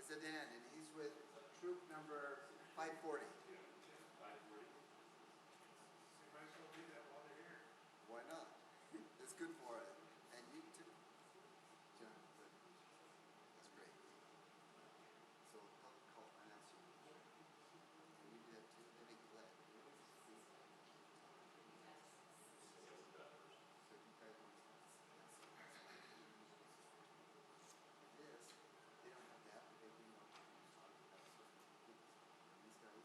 Zidane, and he's with troop number 540. Why not? It's good for it. And you too. John, good. That's great. So I'll call and ask you. Can you do that too? They make you glad. Yes. They don't have that, but they do know. These guys.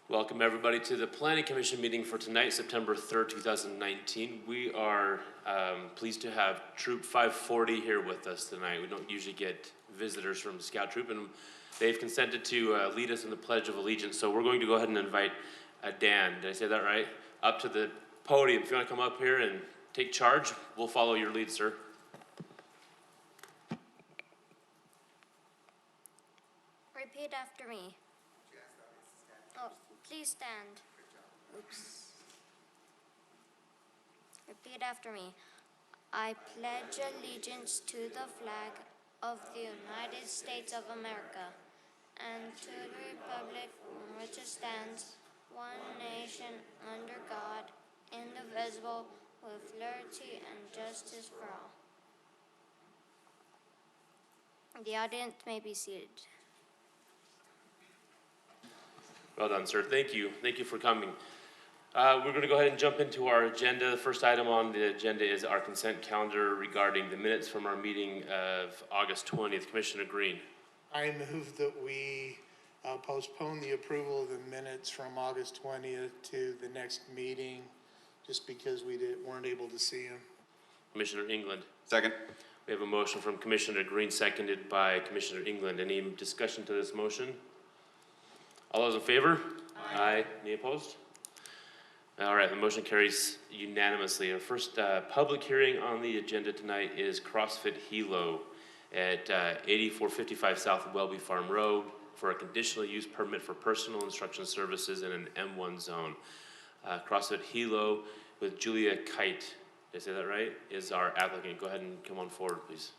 Welcome everybody to the Planning Commission meeting for tonight, September 3rd, 2019. We are pleased to have Troop 540 here with us tonight. We don't usually get visitors from Scout Troop, and they've consented to lead us in the Pledge of Allegiance. So we're going to go ahead and invite Dan, did I say that right? Up to the podium. If you want to come up here and take charge, we'll follow your lead, sir. Repeat after me. Oh, please stand. Oops. Repeat after me. I pledge allegiance to the flag of the United States of America and to the republic on which it stands, one nation under God, indivisible, with liberty and justice for all. The audience may be seated. Well done, sir. Thank you. Thank you for coming. We're going to go ahead and jump into our agenda. The first item on the agenda is our consent calendar regarding the minutes from our meeting of August 20th. Commissioner Green. I move that we postpone the approval of the minutes from August 20th to the next meeting, just because we weren't able to see them. Commissioner England. Second. We have a motion from Commissioner Green, seconded by Commissioner England. Any discussion to this motion? All those in favor? Aye. Any opposed? All right, the motion carries unanimously. Our first public hearing on the agenda tonight is CrossFit Hilo at 8455 South Welby Farm Road for a conditional use permit for personal instruction services in an M1 zone. CrossFit Hilo with Julia Kite, did I say that right, is our applicant. Go ahead and come on forward, please.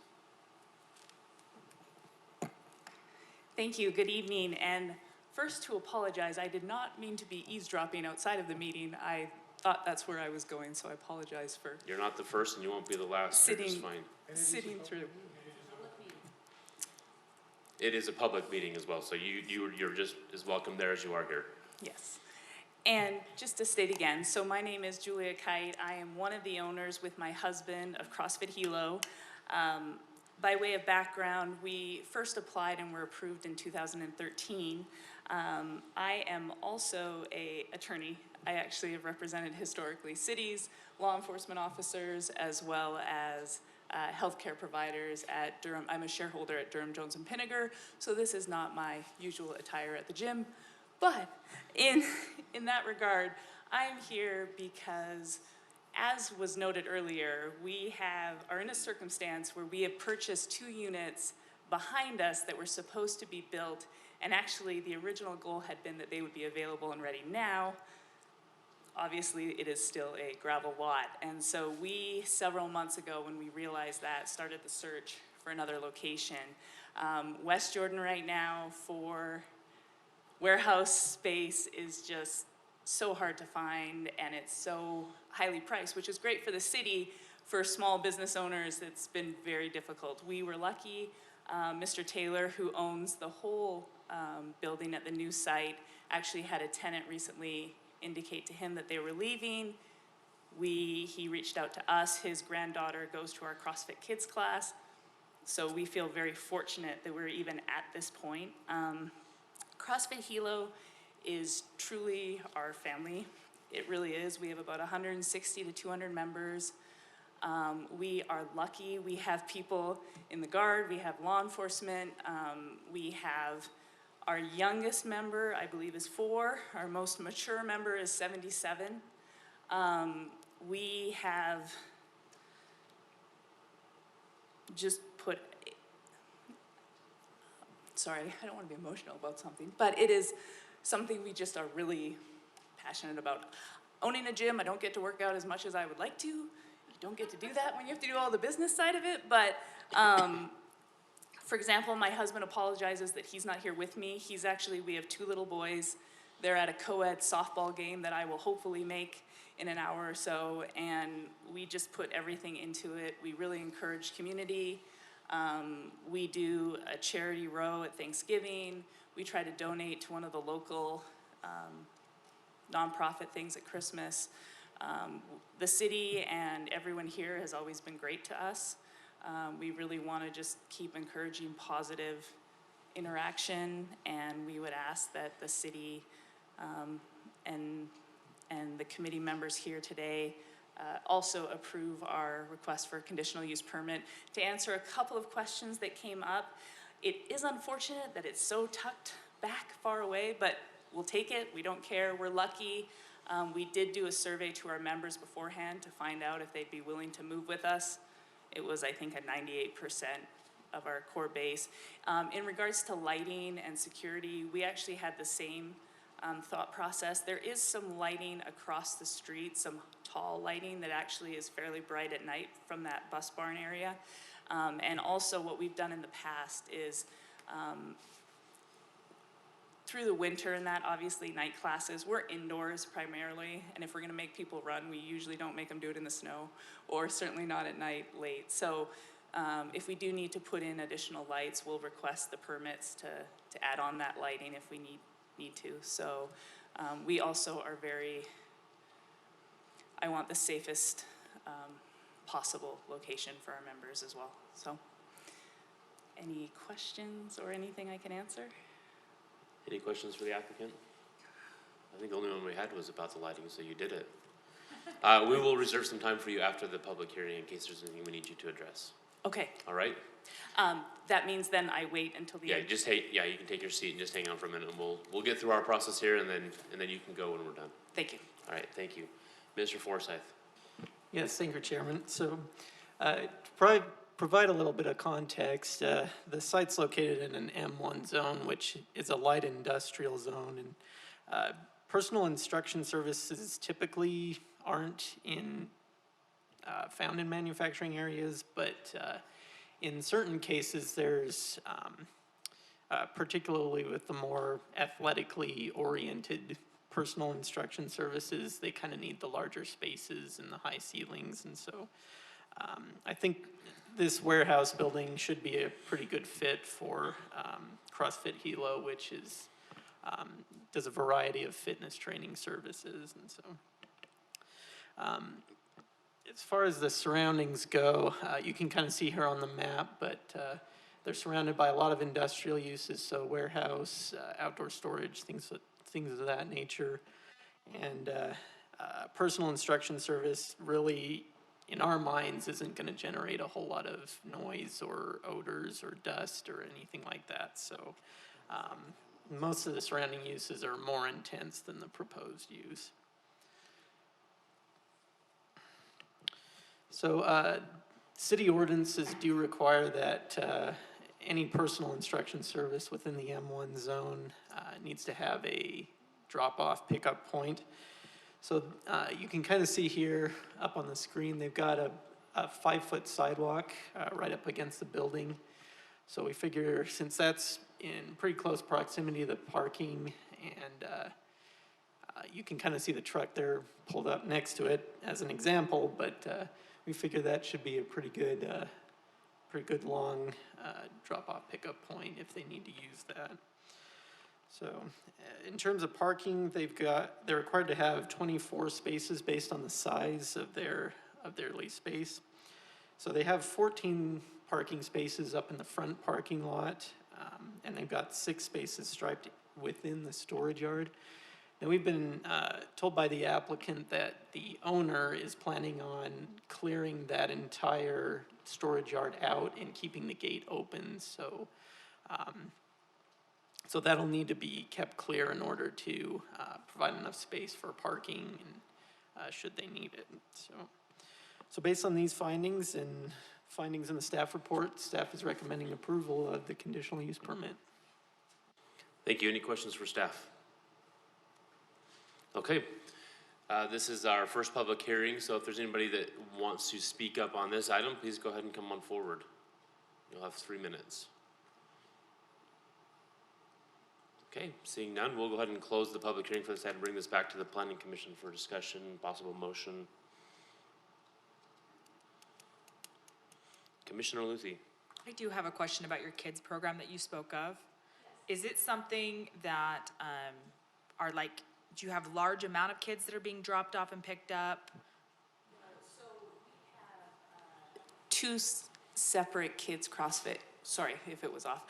Thank you. Good evening. And first, to apologize, I did not mean to be eavesdropping outside of the meeting. I thought that's where I was going, so I apologize for You're not the first and you won't be the last. You're just fine. sitting through. It is a public meeting as well, so you're just as welcome there as you are here. Yes. And just to state again, so my name is Julia Kite. I am one of the owners with my husband of CrossFit Hilo. By way of background, we first applied and were approved in 2013. I am also an attorney. I actually have represented historically cities, law enforcement officers, as well as healthcare providers at Durham. I'm a shareholder at Durham Jones and Pinniger, so this is not my usual attire at the gym. But in that regard, I'm here because, as was noted earlier, we are in a circumstance where we have purchased 2 units behind us that were supposed to be built, and actually the original goal had been that they would be available and ready now. obviously it is still a gravel lot. And so we, several months ago, when we realized that, started the search for another location. West Jordan right now for warehouse space is just so hard to find, and it's so highly priced, which is great for the city. For small business owners, it's been very difficult. We were lucky. Mr. Taylor, who owns the whole building at the new site, actually had a tenant recently indicate to him that they were leaving. He reached out to us. His granddaughter goes to our CrossFit Kids class. So we feel very fortunate that we're even at this point. CrossFit Hilo is truly our family. It really is. We have about 160 to 200 members. We are lucky. We have people in the guard. We have law enforcement. We have our youngest member, I believe, is 4. Our most mature member is 77. We have just put, sorry, I don't want to be emotional about something, but it is something we just are really passionate about. Owning a gym, I don't get to work out as much as I would like to. You don't get to do that when you have to do all the business side of it, but for example, my husband apologizes that he's not here with me. We have 2 little boys. They're at a co-ed softball game that I will hopefully make in an hour or so, and we just put everything into it. We really encourage community. We do a charity row at Thanksgiving. We try to donate to one of the local nonprofit things at Christmas. The city and everyone here has always been great to us. We really want to just keep encouraging positive interaction, and we would ask that the city and the committee members here today also approve our request for a conditional use permit. To answer a couple of questions that came up, it is unfortunate that it's so tucked back far away, but we'll take it. We don't care. We're lucky. We did do a survey to our members beforehand to find out if they'd be willing to move with us. It was, I think, a 98% of our core base. In regards to lighting and security, we actually had the same thought process. There is some lighting across the street, some tall lighting that actually is fairly bright at night from that bus barn area. And also what we've done in the past is through the winter and that, obviously night classes, we're indoors primarily, and if we're gonna make people run, we usually don't make them do it in the snow, or certainly not at night late. So if we do need to put in additional lights, we'll request the permits to add on that lighting if we need to. So we also are I want the safest possible location for our members as well. So any questions or anything I can answer? Any questions for the applicant? I think the only one we had was about the lighting, so you did it. We will reserve some time for you after the public hearing in case there's anything we need you to address. Okay. All right? That means then I wait until the Yeah, end. you can take your seat and just hang on for a minute, and we'll get through our process here, and then you can go when we're done. Thank you. All right, thank you. Mr. Forsyth. Yes, thank you, Chairman. So, to provide a little bit of context, the site's located in an M1 zone, which is a light industrial zone, and personal instruction services typically aren't found in manufacturing areas, but in certain cases, there's, particularly with the more athletically oriented personal instruction services, they kind of need the larger spaces and the high ceilings, and so I think this warehouse building should be a pretty good fit for CrossFit Hilo, which is does a variety of fitness training services, and so as far as the surroundings go, you can kind of see here on the map, but they're surrounded by a lot of industrial uses, so warehouse, outdoor storage, things of that nature, and personal instruction service really, in our minds, isn't going to generate a whole lot of noise or odors or dust or anything like that. So most of the surrounding uses are more intense than the proposed use. So city ordinances do require that any personal instruction service within the M1 zone needs to have a drop-off pickup point. So you can kind of see here up on the screen, they've got a 5-foot sidewalk right up against the building. So we figure since that's in pretty close proximity to the parking, and you can kind of see the truck there pulled up next to it as an example, but we figure that should be a pretty good long drop-off pickup point if they need to use that. So in terms of parking, they're required to have 24 spaces based on the size of their lease space. So they have 14 parking spaces up in the front parking lot, and they've got 6 spaces striped within the storage yard. Now, we've been told by the applicant that the owner is planning on clearing that entire storage yard out and keeping the gate open, so that'll need to be kept clear in order to provide enough space for parking and should they need it. So based on these findings and findings in the staff report, staff is recommending approval of the conditional use permit. Thank you. Any questions for staff? Okay. This is our first public hearing, so if there's anybody that wants to speak up on this item, please go ahead and come on forward. You'll have 3 minutes. Okay, seeing none, we'll go ahead and close the public hearing for this item, bring this back to the Planning Commission for discussion, possible motion. Commissioner Luthi. I do have a question about your kids program that you spoke of. Is it something that are like, do you have a large amount of kids that are being dropped off and picked up? So we have two separate kids CrossFit, sorry if it was off,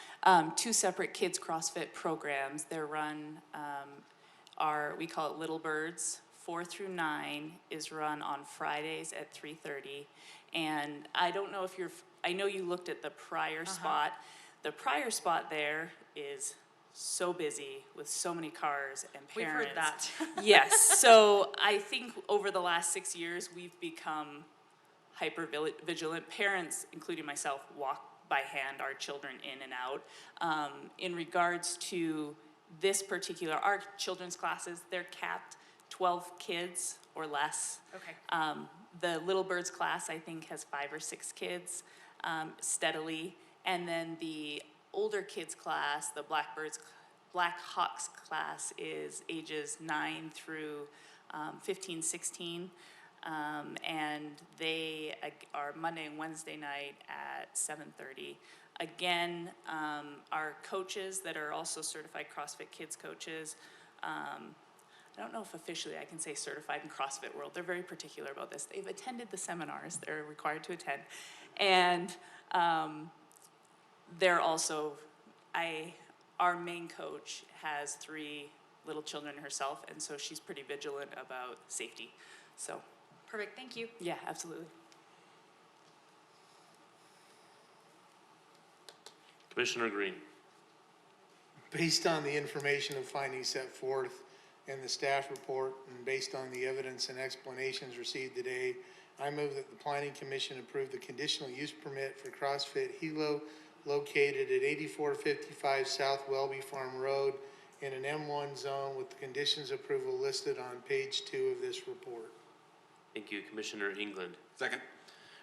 2 separate kids CrossFit programs. They're run, we call it Little Birds. 4 through 9 is run on Fridays at 3:30. And I don't know if I know you looked at the prior spot. The prior spot there is so busy with so many cars and parents. We've heard that. Yes, so I think over the last 6 years, we've become hyper vigilant. Parents, including myself, walk by hand our children in and out. In regards to this particular, our children's classes, they're capped 12 kids or less. Okay. The Little Birds class, I think, has 5 or 6 kids steadily. And then the older kids class, the Black Hawks class, is ages 9 through 15, 16. And they are Monday and Wednesday night at 7:30. Again, our coaches that are also certified CrossFit Kids coaches, I don't know if officially I can say certified in CrossFit World. They're very particular about this. They've attended the seminars they're required to attend. And they're also, our main coach has 3 little children herself, and so she's pretty vigilant about safety. So, Perfect, thank you. yeah, absolutely. Commissioner Green. Based on the information and findings set forth in the staff report and based on the evidence and explanations received today, I move that the Planning Commission approve the conditional use permit for CrossFit Hilo located at 8455 South Welby Farm Road in an M1 zone with the conditions approval listed on page 2 of this report. Thank you. Commissioner England. Second.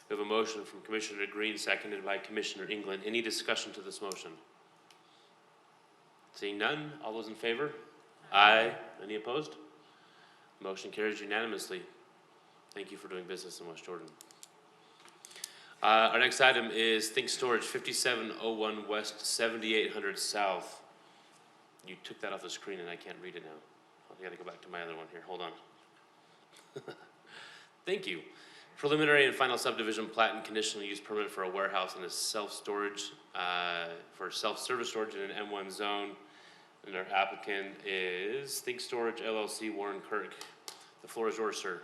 We have a motion from Commissioner Green, seconded by Commissioner England. Any discussion to this motion? Seeing none, all those in favor? Aye. Any opposed? Motion carries unanimously. Thank you for doing business in West Jordan. Our next item is Think Storage, 5701 West, 7800 South. You took that off the screen and I can't read it now. I gotta go back to my other one here. Hold on. Thank you. Preliminary and final subdivision plat and conditional use permit for a warehouse and a self-storage, for self-service storage in an M1 zone. And our applicant is Think Storage LLC, Warren Kirk. The floor is yours, sir.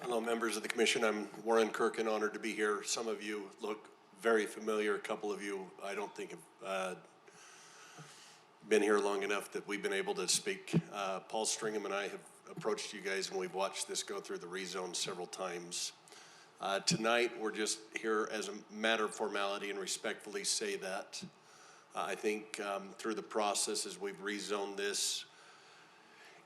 Hello, members of the commission. I'm Warren Kirk and honored to be here. Some of you look very familiar. A couple of you I don't think have been here long enough that we've been able to speak. Paul Stringham and I have approached you guys and we've watched this go through the rezone several times. Tonight, we're just here as a matter of formality and respectfully say that I think through the process, as we've rezoned this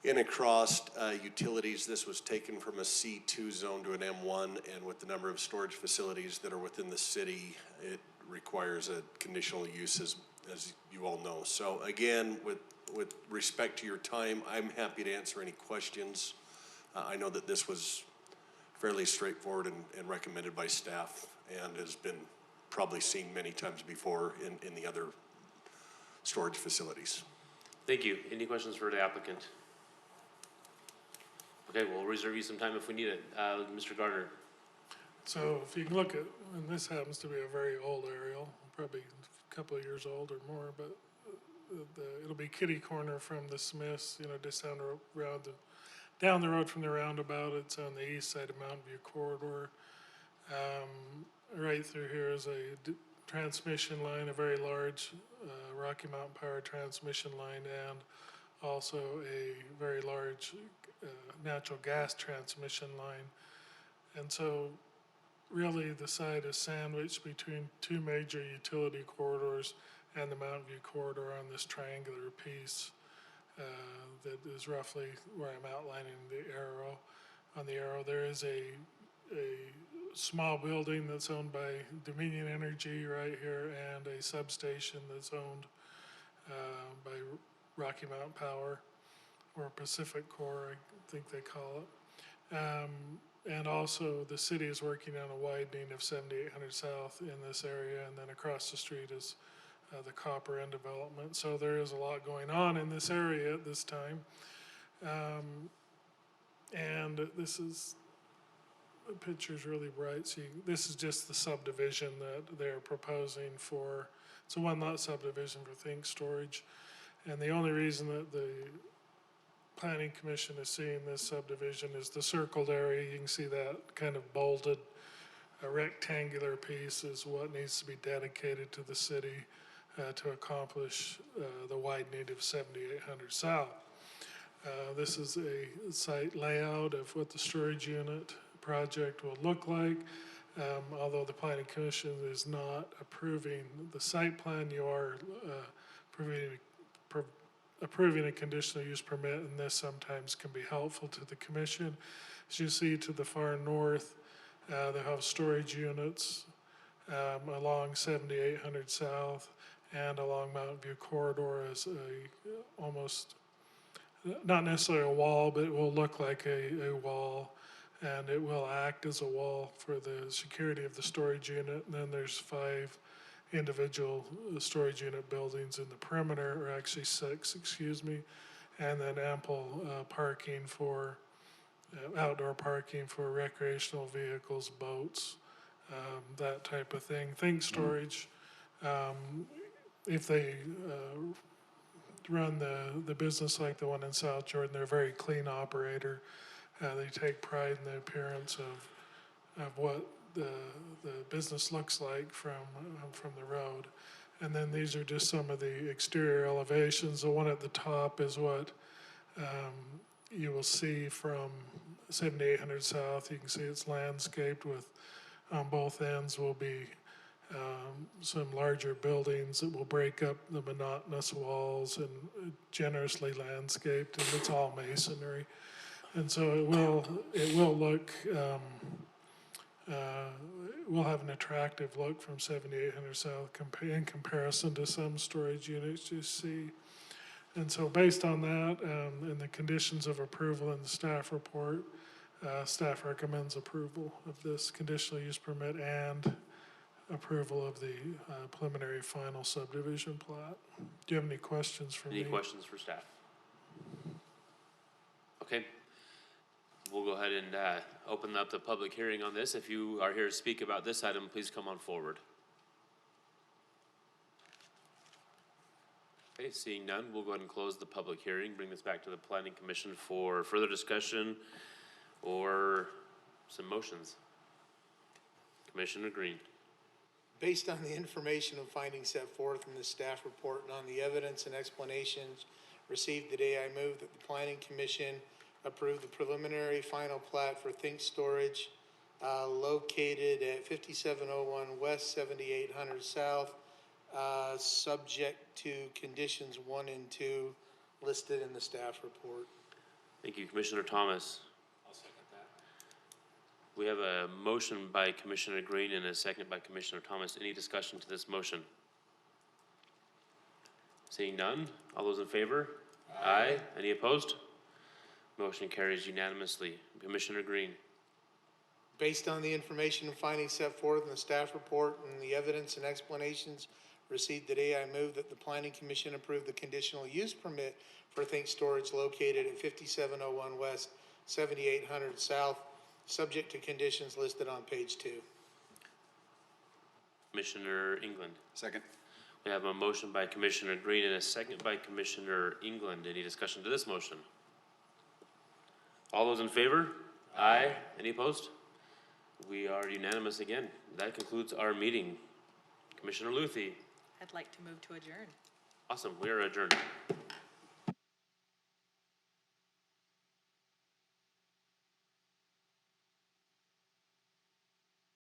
in across utilities, this was taken from a C2 zone to an M1, and with the number of storage facilities that are within the city, it requires a conditional use, as you all know. So again, with respect to your time, I'm happy to answer any questions. I know that this was fairly straightforward and recommended by staff and has been probably seen many times before in the other storage facilities. Thank you. Any questions for the applicant? Okay, we'll reserve you some time if we need it. Mr. Gardner. So if you can look at, and this happens to be a very old aerial, probably a couple of years old or more, but it'll be kitty corner from the Smiths, you know, just down the road from the roundabout. It's on the east side of Mountain View corridor. Right through here is a transmission line, a very large Rocky Mountain Power transmission line, and also a very large natural gas transmission line. And so really the site is sandwiched between two major utility corridors and the Mountain View corridor on this triangular piece that is roughly where I'm outlining the arrow. On the arrow, there is a small building that's owned by Dominion Energy right here, and a substation that's owned by Rocky Mountain Power, or Pacific Core, I think they call it. And also the city is working on a widening of 7800 South in this area, and then across the street is the Copper End development. So there is a lot going on in this area at this time. And this is, the picture's really bright. So this is just the subdivision that they're proposing for. It's a one lot subdivision for Think Storage. And the only reason that the Planning Commission is seeing this subdivision is the circled area. You can see that kind of bolded, a rectangular piece is what needs to be dedicated to the city to accomplish the widening of 7800 South. This is a site layout of what the storage unit project will look like. Although the Planning Commission is not approving the site plan, you are approving a conditional use permit, and this sometimes can be helpful to the commission. As you see to the far north, they have storage units along 7800 South and along Mountain View corridor as almost, not necessarily a wall, but it will look like a wall, and it will act as a wall for the security of the storage unit. And then there's 5 individual storage unit buildings in the perimeter, or actually 6, excuse me, and then ample parking for outdoor parking for recreational vehicles, boats, that type of thing. Think Storage, if they run the business like the one in South Jordan, they're a very clean operator. They take pride in the appearance of what the business looks like from the road. And then these are just some of the exterior elevations. The one at the top is what you will see from 7800 South. You can see it's landscaped with, on both ends will be some larger buildings that will break up the monotonous walls, and generously landscaped, and it's all masonry. And so it will look, will have an attractive look from 7800 South in comparison to some storage units you see. And so based on that, and the conditions of approval in the staff report, staff recommends approval of this conditional use permit and approval of the preliminary final subdivision plat. Do you have any questions for me? Any questions for staff? Okay. We'll go ahead and open up the public hearing on this. If you are here to speak about this item, please come on forward. Okay, seeing none, we'll go ahead and close the public hearing, bring this back to the Planning Commission for further discussion or some motions. Commissioner Green. Based on the information and findings set forth in the staff report and on the evidence and explanations received today, I move that the Planning Commission approve the preliminary final plat for Think Storage located at 5701 West 7800 South, subject to conditions 1 and 2 listed in the staff report. Thank you, Commissioner Thomas. I'll second that. We have a motion by Commissioner Green and a second by Commissioner Thomas. Any discussion to this motion? Seeing none, all those in favor? Aye. Any opposed? Motion carries unanimously. Commissioner Green. Based on the information and findings set forth in the staff report and the evidence and explanations received today, I move that the Planning Commission approve the conditional use permit for Think Storage located at 5701 West, 7800 South, subject to conditions listed on page 2. Commissioner England. Second. We have a motion by Commissioner Green and a second by Commissioner England. Any discussion to this motion? All those in favor? Aye. Any opposed? We are unanimous again. That concludes our meeting. Commissioner Luthi. I'd like to move to adjourn. Awesome, we are adjourned.